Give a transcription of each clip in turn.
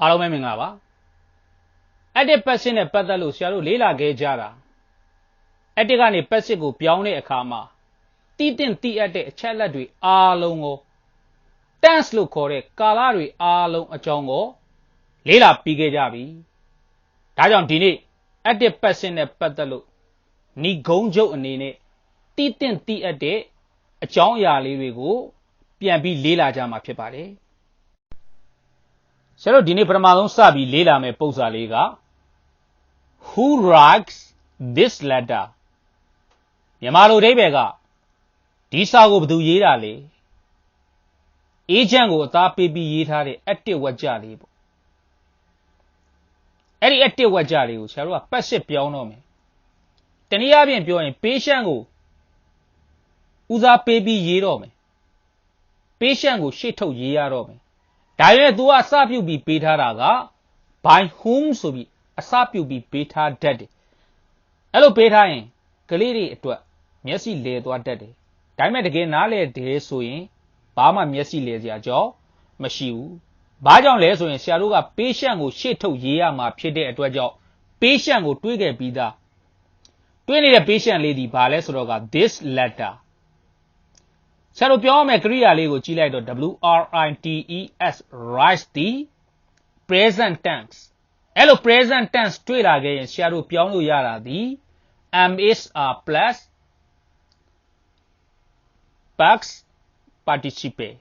အားလုံးပဲမင်္ဂလာပါ active passive နဲ့ပတ်သက်လို့ဆရာတို့လေ့လာခဲ့ကြတာ active ကနေ passive ကိုပြောင်းတဲ့အခါမှာတိတင်တိအပ်တဲ့အချက်လက်တွေအားလုံးကို tense လို့ခေါ်တဲ့ကာလတွေအားလုံးအကြောင်းကိုလေ့လာပြီးခဲ့ကြပြီဒါကြောင့်ဒီနေ့ active passive နဲ့ပတ်သက်လို့ဏိဂုံးချုပ်အနေနဲ့တိတင်တိအပ်တဲ့အကြောင်းအရာလေးတွေကိုပြန်ပြီးလေ့လာကြမှာဖြစ်ပါတယ်ဆရာတို့ဒီနေ့ပထမဆုံးစပြီးလေ့လာမယ်ပုံစံလေးက Who writes this letter မြန်မာလိုအဓိပ္ပာယ်ကဒီစာကိုဘယ်သူရေးတာလဲ agent ကိုအသားပေးပြီးရေးထားတဲ့ active ဝါကျလေးပေါ့အဲ့ဒီ active ဝါကျလေးကိုဆရာတို့က passive ပြောင်းတော့မယ်တနည်းအားဖြင့်ပြောရင် patient ကိုဦးစားပေးပြီးရေးတော့မယ် patient ကိုရှေ့ထုတ်ရေးရတော့မယ်ဒါပေမဲ့ तू ကအစပြုပြီးပေးထားတာက by whom ဆိုပြီးအစပြုပြီးပေးထားတတ်တယ်အဲ့လိုပေးထားရင်ကလေးတွေအတွက်မျက်စိလဲသွားတတ်တယ်ဒါပေမဲ့တကယ်နားလဲတယ်ဆိုရင်ဘာမှမျက်စိလဲစရာအကြောင်းမရှိဘူးဘာကြောင့်လဲဆိုရင်ဆရာတို့က patient ကိုရှေ့ထုတ်ရေးရမှာဖြစ်တဲ့အတွက်ကြောင့် patient ကိုတွေးခဲ့ပြီးသားတွေးနေတဲ့ patient လေးဒီဘာလဲဆိုတော့က this letterဆရာတို့ပြောရမယ့်ကရိယာလေးကိုကြည့်လိုက်တော့ WRITES writes the present tense အဲ့လို present tense တွေ့လာခဲ့ရင်ဆရာတို့ပြောင်းလို့ရတာဒီ MSR plus past participle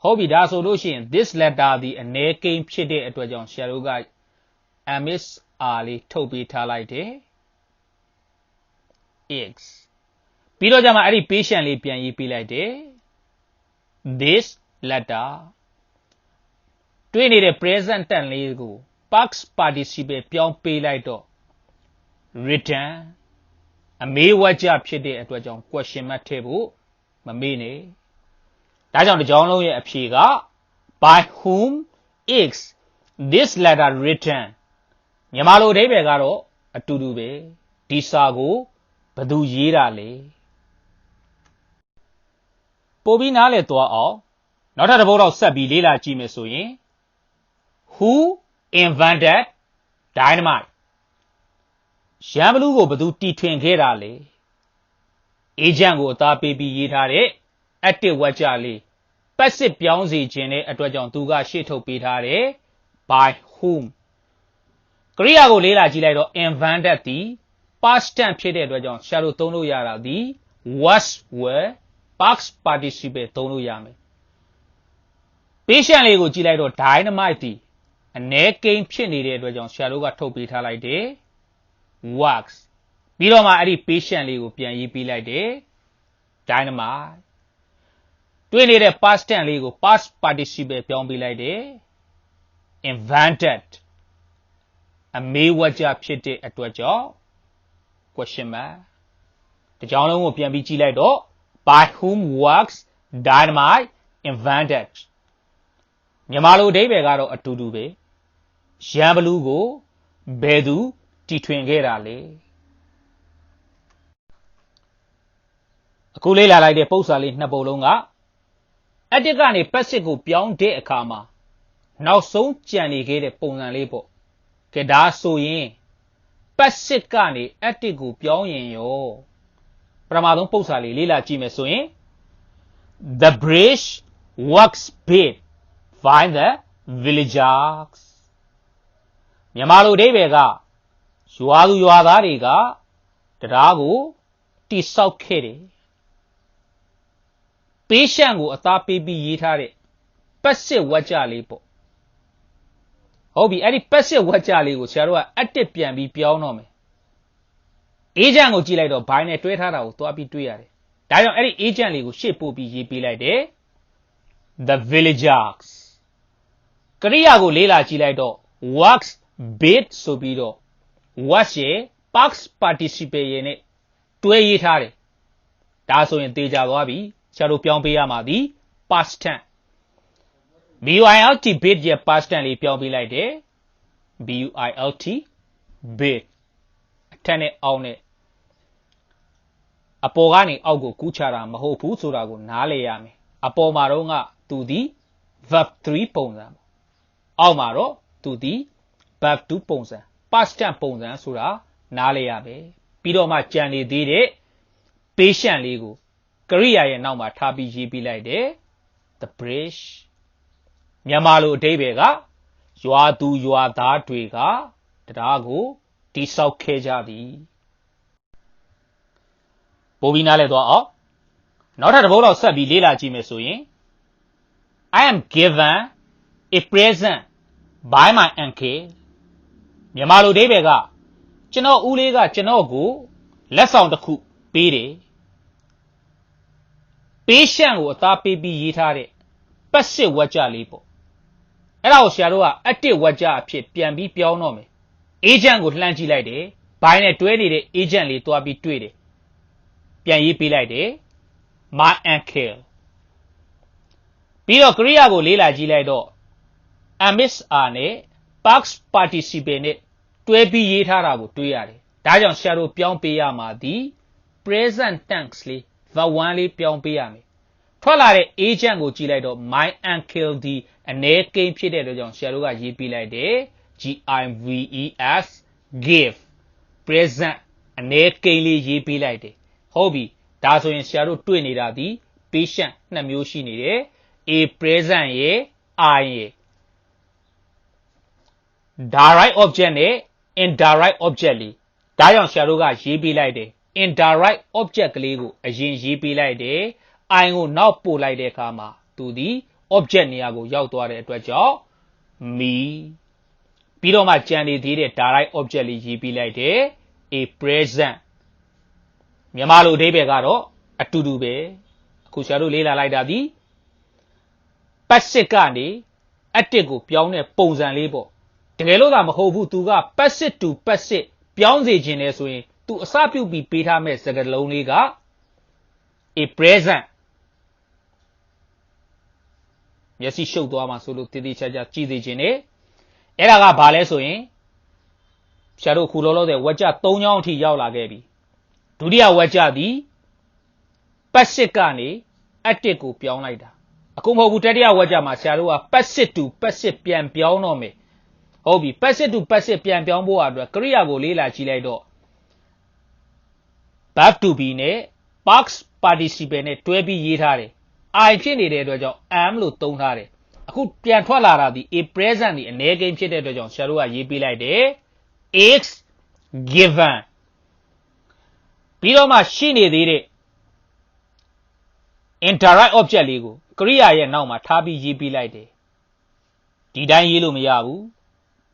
ဟုတ်ပြီဒါဆိုလို့ရှိရင် this letter ဒီအနေကိန်းဖြစ်တဲ့အတွက်ကြောင့်ဆရာတို့က MSR လေးထုတ်ပေးထားလိုက်တယ် X ပြီးတော့ကြမှာအဲ့ဒီ patient လေးပြန်ရေးပေးလိုက်တယ် this letter တွေ့နေတဲ့ present tense လေးကို past participle ပြောင်းပေးလိုက်တော့ written အမေးဝါကျဖြစ်တဲ့အတွက်ကြောင့် question mark ထည့်ဖို့မမေ့နဲ့ဒါကြောင့်ဒီကြောင်းလုံးရဲ့အဖြေက by whom is this letter written မြန်မာလိုအဓိပ္ပာယ်ကတော့အတူတူပဲဒီစာကိုဘယ်သူရေးတာလဲပို့ပြီးနားလည်သွားအောင်နောက်ထပ်တစ်ပုဒ်တော့ဆက်ပြီးလေ့လာကြည့်မယ်ဆိုရင် Who invented dynamite ရန်ဘလူးကိုဘယ်သူတီထွင်ခဲ့တာလဲ agent ကိုအသားပေးပြီးရေးထားတဲ့ active ဝါကျလေး passive ပြောင်းစေခြင်းတဲ့အတွက်ကြောင့်သူကရှေ့ထုတ်ပေးထားတယ် by whom ကရိယာကိုလေ့လာကြည့်လိုက်တော့ invented ဒီ past tense ဖြစ်တဲ့အတွက်ကြောင့်ရှာလို့သုံးလို့ရတာဒီ was were past participle သုံးလို့ရမယ် patient လေးကိုကြည့်လိုက်တော့ dynamite ဒီအနေကိန်းဖြစ်နေတဲ့အတွက်ကြောင့်ရှာလို့ကထုတ်ပေးထားလိုက်တယ် works ပြီးတော့မှအဲ့ဒီ patient လေးကိုပြန်ရေးပေးလိုက်တယ် dynamite တွေ့နေတဲ့ past tense လေးကို past participle ပြောင်းပေးလိုက်တယ် invented အမေးဝါကျဖြစ်တဲ့အတွက်ကြောင့် question mark ဒီကြောင်းလုံးကိုပြန်ပြီးကြည့်လိုက်တော့ by whom works dynamite invented မြန်မာလိုအဓိပ္ပာယ်ကတော့အတူတူပဲရန်ဘလူးကိုဘယ်သူတီထွင်ခဲ့တာလဲအခုလေ့လာလိုက်တဲ့ပုံစံလေးနှစ်ပုဒ်လုံးက active ကနေ passive ကိုပြောင်းတဲ့အခါမှာနောက်ဆုံးကြံနေခဲ့တဲ့ပုံစံလေးပေါ့ကဲဒါဆိုရင် passive ကနေ active ကိုပြောင်းရင်ရောပထမဆုံးပုံစံလေးလေ့လာကြည့်မယ်ဆိုရင် the bridge works big find the villagers မြန်မာလိုအဓိပ္ပာယ်ကရွာသူရွာသားတွေကတရားကိုတိဆောက်ခဲ့တယ် patient ကိုအသားပေးပြီးရေးထားတဲ့ passive ဝါကျလေးပေါ့ဟုတ်ပြီအဲ့ဒီ passive ဝါကျလေးကိုဆရာတို့က active ပြန်ပြီးပြောင်းတော့မယ် agent ကိုကြည့်လိုက်တော့ by နဲ့တွဲထားတာကိုသွားပြီးတွေ့ရတယ်ဒါကြောင့်အဲ့ဒီ agent လေးကိုရှေ့ပို့ပြီးရေးပေးလိုက်တယ် the villagers ကရိယာကိုလေးလာကြည့်လိုက်တော့ works bid ဆိုပြီးတော့ was ရဲ့ past participle ရဲ့နဲ့တွဲရေးထားတယ်ဒါဆိုရင်သေချာသွားပြီဆရာတို့ပြောင်းပေးရမှာဒီ past tense BUILT bid ရဲ့ past tense လေးပြောင်းပေးလိုက်တယ် BUILT bid အထက်နဲ့အောက်နဲ့အပေါ်ကနေအောက်ကိုကူးချတာမဟုတ်ဘူးဆိုတာကိုနားလည်ရမယ်အပေါ်မှာတော့ကသူဒီ verb 3ပုံစံအောက်မှာတော့ သူသည် verb to ပုံစံ past tense ပုံစံဆိုတာနားလည်ရမယ်ပြီးတော့မှကြံနေသေးတဲ့ patient လေးကိုကရိယာရဲ့နောက်မှာထားပြီးရေးပြလိုက်တယ် the bridge မြန်မာလိုအဓိပ္ပာယ်ကရွာသူရွာသားတွေကတရားကိုတိဆောက်ခဲ့ကြသည်ပို့ပြီးနားလည်သွားအောင်နောက်ထပ်တစ်ပုဒ်တော့ဆက်ပြီးလေ့လာကြည့်မယ်ဆိုရင် I am given a present by my uncle မြန်မာလိုအဓိပ္ပာယ်ကကျွန်တော်ဦးလေးကကျွန်တော်ကိုလက်ဆောင်တစ်ခုပေးတယ်ပေးရှန့်ကိုအသားပေးပြီးရေးထားတဲ့ပတ်စစ်ဝါကြလေးပေါ့အဲ့ဒါကိုဆရာတို့ကအတစ်ဝါကြအဖြစ်ပြန်ပြီးပြောင်းတော့မယ် agent ကိုလှမ်းကြည့်လိုက်တယ်ဘိုင်းနဲ့တွဲနေတဲ့ agent လေးတွားပြီးတွေ့တယ်ပြန်ရေးပေးလိုက်တယ် my uncle ပြီးတော့ကရိယာကိုလေးလာကြည့်လိုက်တော့ amiss r နဲ့ past participle နဲ့တွဲပြီးရေးထားတာကိုတွေ့ရတယ်ဒါကြောင့်ဆရာတို့ပြောင်းပေးရမှာဒီ present tense လေး verb 1လေးပြောင်းပေးရမယ်ထွက်လာတဲ့ agent ကိုကြည့်လိုက်တော့ my uncle ဒီအနေကိန်းဖြစ်တဲ့အတွက်ကြောင့်ဆရာတို့ကရေးပေးလိုက်တယ် gives give present အနေကိန်းလေးရေးပေးလိုက်တယ်ဟုတ်ပြီဒါဆိုရင်ဆရာတို့တွေ့နေတာဒီ patient နှစ်မျိုးရှိနေတယ် a present ရဲ့ I ရဲ့ direct object နဲ့ indirect object လေးဒါကြောင့်ဆရာတို့ကရေးပေးလိုက်တယ် indirect object ကလေးကိုအရင်ရေးပေးလိုက်တယ် I ကိုနောက်ပို့လိုက်တဲ့အခါမှာသူဒီ object နေရာကိုရောက်သွားတဲ့အတွက်ကြောင့် me ပြီးတော့မှကြံနေသေးတဲ့ direct object လေးရေးပေးလိုက်တယ် a present မြန်မာလိုအဓိပ္ပာယ်ကတော့အတူတူပဲအခုဆရာတို့လေ့လာလိုက်တာဒီ passive ကနေ active ကိုပြောင်းတဲ့ပုံစံလေးပေါ့တကယ်လို့သာမဟုတ်ဘူးသူက passive to passive ပြောင်းစေခြင်းလဲဆိုရင်သူအစပြုတ်ပြီးပေးထားမဲ့စကားလုံးလေးက a present မျက်စိရှုပ်သွားမှာဆိုလို့တည်တည်ချာချာကြည့်သိခြင်းနဲ့အဲ့ဒါကဘာလဲဆိုရင်ဆရာတို့ခုလောလောဆယ်ဝက်ကြ3ချောင်းအထိရောက်လာခဲ့ပြီဒုတိယဝက်ကြသည် passive ကနေ active ကိုပြောင်းလိုက်တာအခုမဟုတ်ဘူးတတိယဝက်ကြမှာဆရာတို့က passive to passive ပြန်ပြောင်းတော့မယ်ဟုတ်ပြီ passive to passive ပြန်ပြောင်းဖို့အတွက်ကရိယာကိုလေးလာကြည့်လိုက်တော့ verb to be နဲ့ past participle နဲ့တွဲပြီးရေးထားတယ် I ဖြစ်နေတဲ့အတွက်ကြောင့် am လို့သုံးထားတယ်အခုပြန်ထွက်လာတာဒီ a present ဒီအနေကိန်းဖြစ်တဲ့အတွက်ကြောင့်ဆရာတို့ကရေးပေးလိုက်တယ် is given ပြီးတော့မှရှိနေသေးတဲ့ indirect object လေးကိုကရိယာရဲ့နောက်မှာထားပြီးရေးပေးလိုက်တယ်ဒီတိုင်းရေးလို့မရဘူး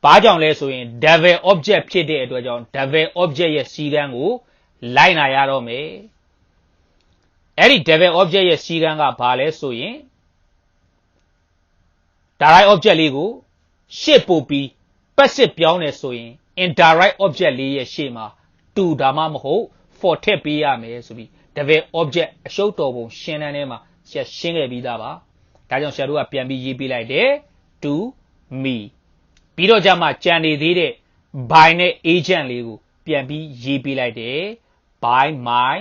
ဘာကြောင့်လဲဆိုရင် double object ဖြစ်တဲ့အတွက်ကြောင့် double object ရဲ့စီကံကိုလိုက်နာရတော့မယ်အဲ့ဒီ double object ရဲ့စီကံကဘာလဲဆိုရင် direct object လေးကိုရှေ့ပို့ပြီး passive ပြောင်းနေဆိုရင် indirect object လေးရဲ့ရှေ့မှာ to ဒါမှမဟုတ် for ထည့်ပေးရမယ်ဆိုပြီး double object အရှုပ်တော်ပုံရှင်းတန်းထဲမှာရှင်းခဲ့ပြီးသားပါဒါကြောင့်ဆရာတို့ကပြန်ပြီးရေးပေးလိုက်တယ် to me ပြီးတော့ကြမှာကြံနေသေးတဲ့ by နဲ့ agent လေးကိုပြန်ပြီးရေးပေးလိုက်တယ် by my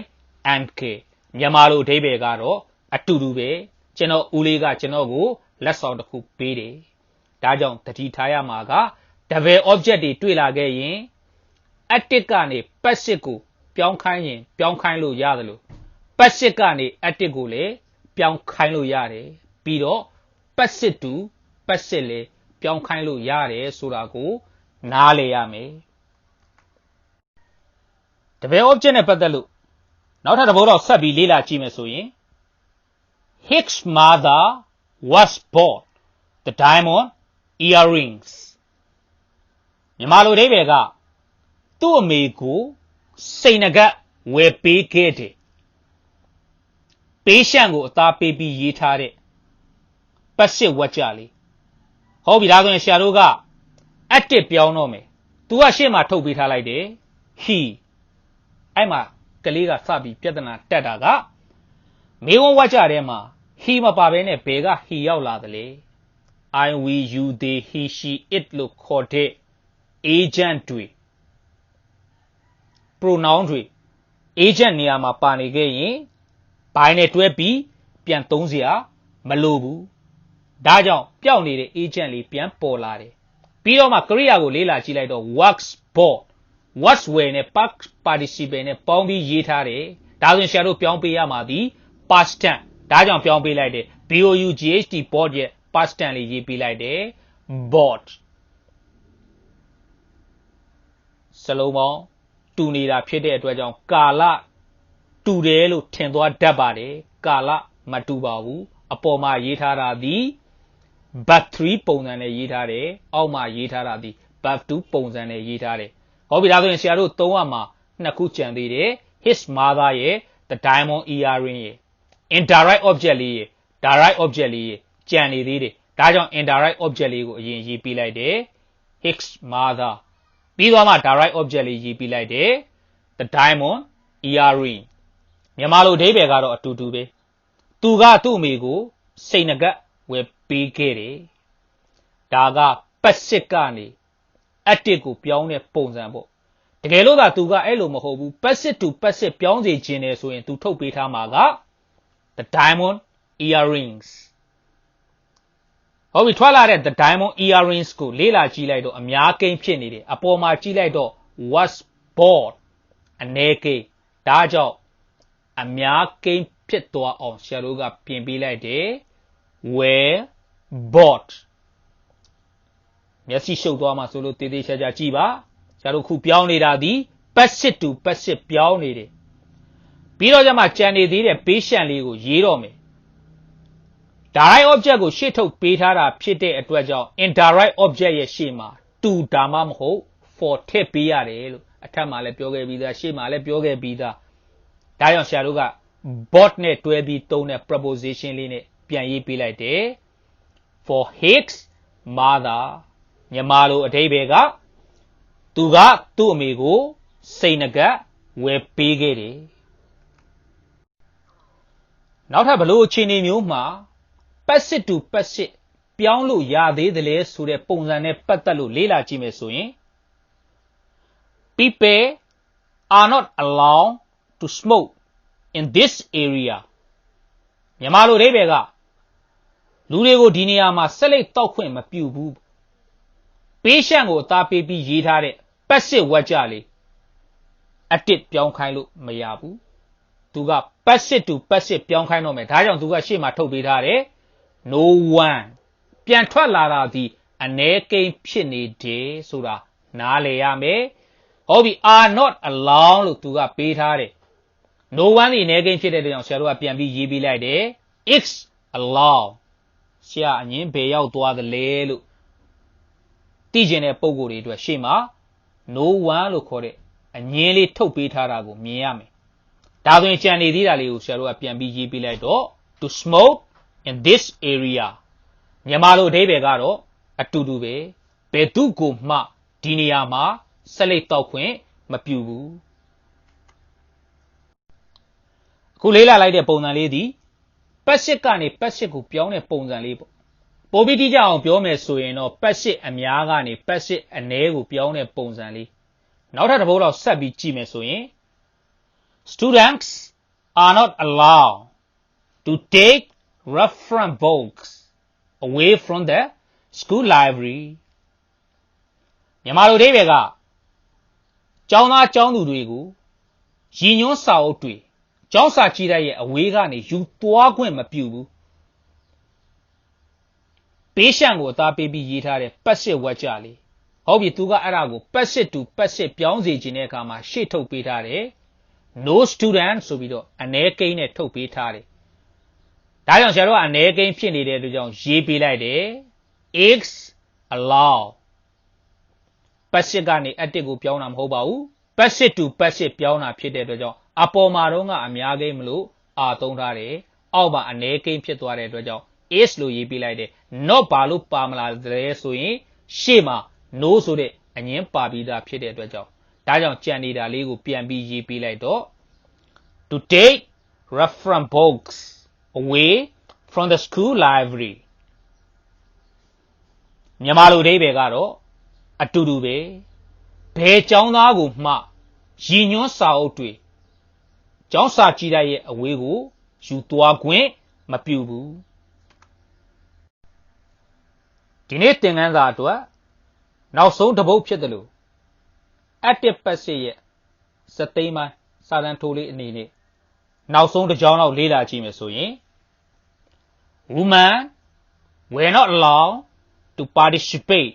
uncle မြန်မာလိုအဓိပ္ပာယ်ကတော့အတူတူပဲကျွန်တော်ဦးလေးကကျွန်တော်ကိုလက်ဆောင်တစ်ခုပေးတယ်ဒါကြောင့်တတိထားရမှာက double object တွေတွေ့လာခဲ့ရင် active ကနေ passive ကိုပြောင်းခိုင်းရင်ပြောင်းခိုင်းလို့ရတယ်လို့ passive ကနေ active ကိုလည်းပြောင်းခိုင်းလို့ရတယ်ပြီးတော့ passive to passive လည်းပြောင်းခိုင်းလို့ရတယ်ဆိုတာကိုနားလည်ရမယ် double object နဲ့ပတ်သက်လို့နောက်ထပ်တစ်ပုဒ်တော့ဆက်ပြီးလေ့လာကြည့်မယ်ဆိုရင် His mother was bought the diamond earrings မြန်မာလိုအဓိပ္ပာယ်ကသူ့အမေကိုစိန်နဂတ်ဝယ်ပေးခဲ့တယ်ပေးရှန့်ကိုအသားပေးပြီးရေးထားတဲ့ passive ဝါကြလေးဟုတ်ပြီဒါဆိုရင်ဆရာတို့က active ပြောင်းတော့မယ်သူကရှေ့မှာထုတ်ပေးထားလိုက်တယ် he အဲ့မှာကလေးကစပြီးပြဿနာတက်တာကမေဝဝါကြထဲမှာ he မပါဘဲနဲ့ဘယ်က he ရောက်လာသလဲ I we you they he she it လို့ခေါ်တဲ့ agent တွေ pronoun တွေ agent နေရာမှာပါနေခဲ့ရင် by နဲ့တွဲပြီးပြန်သုံးစရာမလိုဘူးဒါကြောင့်ပျောက်နေတဲ့ agent လေးပြန်ပေါ်လာတယ် ပြီးတော့မှကရိယာကိုလေ့လာကြည့်လိုက်တော့ works bought works were နဲ့ participle နဲ့ပေါင်းပြီးရေးထားတယ်ဒါဆိုရင်ဆရာတို့ပြောင်းပေးရမှာဒီ past tense ဒါကြောင့်ပြောင်းပေးလိုက်တယ် BOUGHT bought ရဲ့ past tense လေးရေးပေးလိုက်တယ် bought စလုံးပေါင်းတူနေတာဖြစ်တဲ့အတွက်ကြောင့်ကာလတူတယ်လို့ထင်သွားတတ်ပါတယ်ကာလမတူပါဘူးအပေါ်မှာရေးထားတာဒီ verb 3 ပုံစံနဲ့ရေးထားတယ်အောက်မှာရေးထားတာဒီ verb 2 ပုံစံနဲ့ရေးထားတယ်ဟုတ်ပြီဒါဆိုရင်ဆရာတို့သုံးရမှာနှစ်ခုကြံသေးတယ် his mother ရဲ့ the diamond earring ရဲ့ indirect object လေးရဲ့ direct object လေးရဲ့ကြံနေသေးတယ်ဒါကြောင့် indirect object လေးကိုအရင်ရေးပြလိုက်တယ် his mother ပြီးသွားမှ direct object လေးရေးပြလိုက်တယ် the diamond earring မြန်မာလိုအဓိပ္ပာယ်ကတော့အတူတူပဲသူကသူ့အမေကိုစိတ်ငကက်ဝယ်ပေးခဲ့တယ်ဒါက passive ကနေ active ကိုပြောင်းတဲ့ပုံစံပေါ့တကယ်လို့သာသူကအဲ့လိုမဟုတ်ဘူး passive to passive ပြောင်းစေခြင်းတယ်ဆိုရင်သူထုတ်ပေးထားမှာက the diamond earrings ဟုတ်ပြီထွက်လာတဲ့ the diamond earrings ကိုလေ့လာကြည့်လိုက်တော့အများကိန်းဖြစ်နေတယ်အပေါ်မှာကြည့်လိုက်တော့ was bought အနေကိန်းဒါကြောင့်အများကိန်းဖြစ်သွားအောင်ဆရာတို့ကပြင်ပေးလိုက်တယ် were bought မျက်စိရှုပ်သွားမှဆိုလို့တေးသေးချာချာကြည့်ပါဆရာတို့ခုပြောင်းနေတာဒီ passive to passive ပြောင်းနေတယ်ပြီးတော့ကျမှကြံနေသေးတဲ့ patient လေးကိုရေးတော့မယ် direct object ကိုရှေ့ထုတ်ပေးထားတာဖြစ်တဲ့အတွက်ကြောင့် indirect object ရဲ့ရှေ့မှာ to ဒါမှမဟုတ် for ထည့်ပေးရတယ်လို့အထက်မှာလည်းပြောခဲ့ပြီးသားရှေ့မှာလည်းပြောခဲ့ပြီးသားဒါကြောင့်ဆရာတို့က bought နဲ့တွဲပြီးသုံးတဲ့ preposition လေးနဲ့ပြန်ရေးပေးလိုက်တယ် for his mother မြန်မာလိုအဓိပ္ပာယ်ကသူကသူ့အမေကိုစိတ်ငကက်ဝယ်ပေးခဲ့တယ်နောက်ထပ်ဘလို့အခြေအနေမျိုးမှာ passive to passive ပြောင်းလို့ရသေးတယ်လေဆိုတဲ့ပုံစံနဲ့ပတ်သက်လို့လေ့လာကြည့်မယ်ဆိုရင် people are not allowed to smoke in this area မြန်မာလိုအဓိပ္ပာယ်ကလူတွေကိုဒီနေရာမှာဆက်လက်တောက်ခွင့်မပြုဘူး patient ကိုအသားပေးပြီးရေးထားတဲ့ passive ဝါကျလေး active ပြောင်းခိုင်းလို့မရဘူးသူက passive to passive ပြောင်းခိုင်းတော့မယ်ဒါကြောင့်သူကရှေ့မှာထုတ်ပေးထားတယ် no one ပြန်ထွက်လာတာဒီအနေကိန်းဖြစ်နေတယ်ဆိုတာနားလည်ရမယ်ဟုတ်ပြီ are not allowed လို့သူကပေးထားတယ် no one ဒီအနေကိန်းဖြစ်တဲ့အတွက်ကြောင့်ဆရာတို့ကပြန်ပြီးရေးပေးလိုက်တယ် is allowed ဆရာအငင်းဘယ်ရောက်သွားသလဲလို့သိကျင်တဲ့ပုံကိုယ်တွေအတွက်ရှေ့မှာ no one လို့ခေါ်တဲ့အငင်းလေးထုတ်ပေးထားတာကိုမြင်ရမယ်ဒါဆိုရင်ကြံနေသေးတာလေးကိုဆရာတို့ကပြန်ပြီးရေးပေးလိုက်တော့ to smoke in this area မြန်မာလိုအဓိပ္ပာယ်ကတော့အတူတူပဲဘယ်သူကိုမှဒီနေရာမှာဆက်လက်တောက်ခွင့်မပြုဘူးအခုလေးလာလိုက်တဲ့ပုံစံလေးဒီ passive ကနေ passive ကိုပြောင်းတဲ့ပုံစံလေးပေါ့ပိုပြီးတိကျအောင်ပြောမယ်ဆိုရင်တော့ passive အများကနေ passive အနည်းကိုပြောင်းတဲ့ပုံစံလေးနောက်ထပ်တစ်ပုဒ်လောက်ဆက်ပြီးကြည့်မယ်ဆိုရင် students are not allowed to take reference books away from the school library မြန်မာလိုအဓိပ္ပာယ်ကကျောင်းသားကျောင်းသူတွေကိုရည်ညွှန်းစာအုပ်တွေကျောင်းစာကြည့်တဲ့ရဲ့အဝေးကနေယူသွားခွင့်မပြုဘူး patient ကိုအသားပေးပြီးရေးထားတဲ့ passive ဝါကျလေးဟုတ်ပြီသူကအဲ့ဒါကို passive to passive ပြောင်းစေခြင်းတဲ့အခါမှာရှေ့ထုတ်ပေးထားတယ် no student ဆိုပြီးတော့အနေကိန်းနဲ့ထုတ်ပေးထားတယ်ဒါကြောင့်ဆရာတို့ကအနေကိန်းဖြစ်နေတဲ့အတွက်ကြောင့်ရေးပေးလိုက်တယ် is allowed passive ကနေ active ကိုပြောင်းတာမဟုတ်ပါဘူး passive to passive ပြောင်းတာဖြစ်တဲ့အတွက်ကြောင့်အပေါ်မှာတော့ကအများကိန်းမလို့သုံးထားတယ်အောက်မှာအနေကိန်းဖြစ်သွားတဲ့အတွက်ကြောင့် is လို့ရေးပေးလိုက်တယ် not ဘာလို့ပါမလာလဲဆိုရင်ရှေ့မှာ no ဆိုတဲ့အငင်းပါပြီးသားဖြစ်တဲ့အတွက်ကြောင့်ဒါကြောင့်ကြံနေတာလေးကိုပြန်ပြီးရေးပေးလိုက်တော့ to take reference books away from the school library မြန်မာလိုအဓိပ္ပာယ်ကတော့အတူတူပဲဘယ်ကျောင်းသားကိုမှရည်ညွှန်းစာအုပ်တွေကျောင်းစာကြည့်တဲ့ရဲ့အဝေးကိုယူသွားခွင့်မပြုဘူးဒီနေ့သင်ခန်းစာအတွက် နောက်ဆုံးတစ်ပုတ်ဖြစ်တယ်လို့ active passive ရဲ့စသိမ်းပိုင်းစာတန်းထိုးလေးအနေနဲ့နောက်ဆုံးတစ်ကြောင်းလောက်လေ့လာကြည့်မယ်ဆိုရင် women were not allowed to participate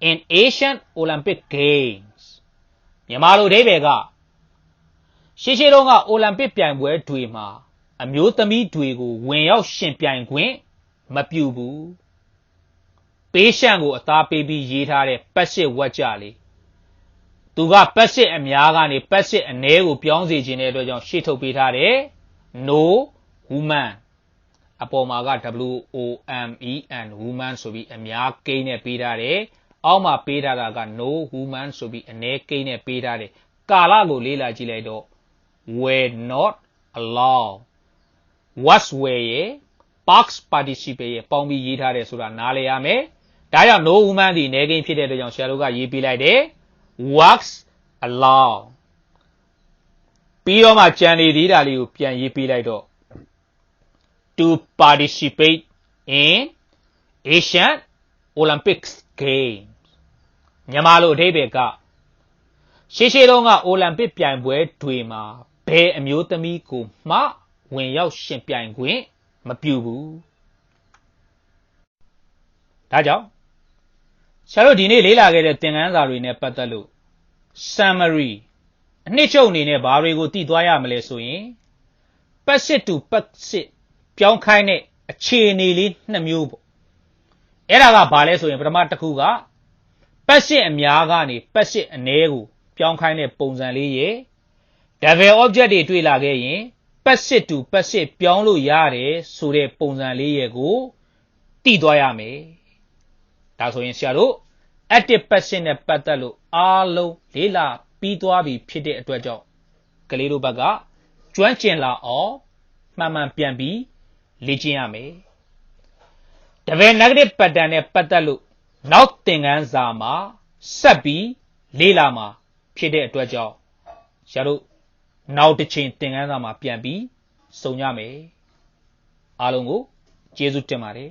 in Asian Olympic Games မြန်မာလိုအဓိပ္ပာယ်ကရှေးတုန်းကအိုလံပစ်ပြိုင်ပွဲတွေမှာအမျိုးသမီးတွေကိုဝင်ရောက်ရှင်ပြိုင်ခွင့်မပြုဘူးပေးရှန့်ကိုအသားပေးပြီးရေးထားတဲ့ပတ်စစ်ဝက်ကြလေးသူကပတ်စစ်အများကနေပတ်စစ်အ ਨੇ ကိုပြောင်းစေခြင်းတဲ့အတွက်ကြောင့်ရှေ့ထုတ်ပေးထားတယ် no woman အပေါ်မှာက women woman ဆိုပြီးအများကိန်းနဲ့ပေးထားတယ်အောက်မှာပေးထားတာက no woman ဆိုပြီးအ ਨੇ ကိန်းနဲ့ပေးထားတယ်ကာလကိုလေ့လာကြည့်လိုက်တော့ were not allowed was were ရဲ့ parks participate ရဲ့ပေါင်းပြီးရေးထားတယ်ဆိုတာနားလည်ရမယ်ဒါကြောင့် no woman ဒီ ਨੇ ကိန်းဖြစ်တဲ့အတွက်ကြောင့်ဆရာတို့ကရေးပေးလိုက်တယ် was allowed ပြီးတော့မှကြံနေသေးတာလေးကိုပြန်ရေးပေးလိုက်တော့ to participate in Asian Olympics Games မြန်မာလိုအဓိပ္ပာယ်ကရှေးတုန်းကအိုလံပစ်ပြိုင်ပွဲတွေမှာဘယ်အမျိုးသမီးကိုမှဝင်ရောက်ရှင်ပြိုင်ခွင့်မပြုဘူးဒါကြောင့်ဆရာတို့ဒီနေ့လေ့လာခဲ့တဲ့သင်ခန်းစာတွေနဲ့ပတ်သက်လို့ summary အနှစ်ချုပ်အနေနဲ့ဘာတွေကိုသိသွားရမလဲဆိုရင် passive to passive ပြောင်းခိုင်းတဲ့အခြေအနေလေးနှစ်မျိုးပေါ့အဲ့ဒါကဘာလဲဆိုရင်ပထမတစ်ခုက passive အများကနေ passive အ ਨੇ ကိုပြောင်းခိုင်းတဲ့ပုံစံလေးရဲ့ double object တွေတွေ့လာခဲ့ရင် passive to passive ပြောင်းလို့ရတယ်ဆိုတဲ့ပုံစံလေးရဲ့ကိုသိသွားရမယ်ဒါဆိုရင်ဆရာတို့ active passive နဲ့ပတ်သက်လို့အားလုံးလေ့လာပြီးသွားပြီဖြစ်တဲ့အတွက်ကြောင့်ကလေးတို့ဘက်ကကျွမ်းကျင်လာအောင်မှန်မှန်ပြန်ပြီးလေ့ကျင့်ရမယ် double negative pattern နဲ့ပတ်သက်လို့နောက်သင်ခန်းစာမှာဆက်ပြီးလေ့လာမှာဖြစ်တဲ့အတွက်ကြောင့်ဆရာတို့နောက်တစ်ချိန်သင်ခန်းစာမှာပြန်ပြီးဆုံကြမယ်အားလုံးကိုကျေးဇူးတင်ပါတယ်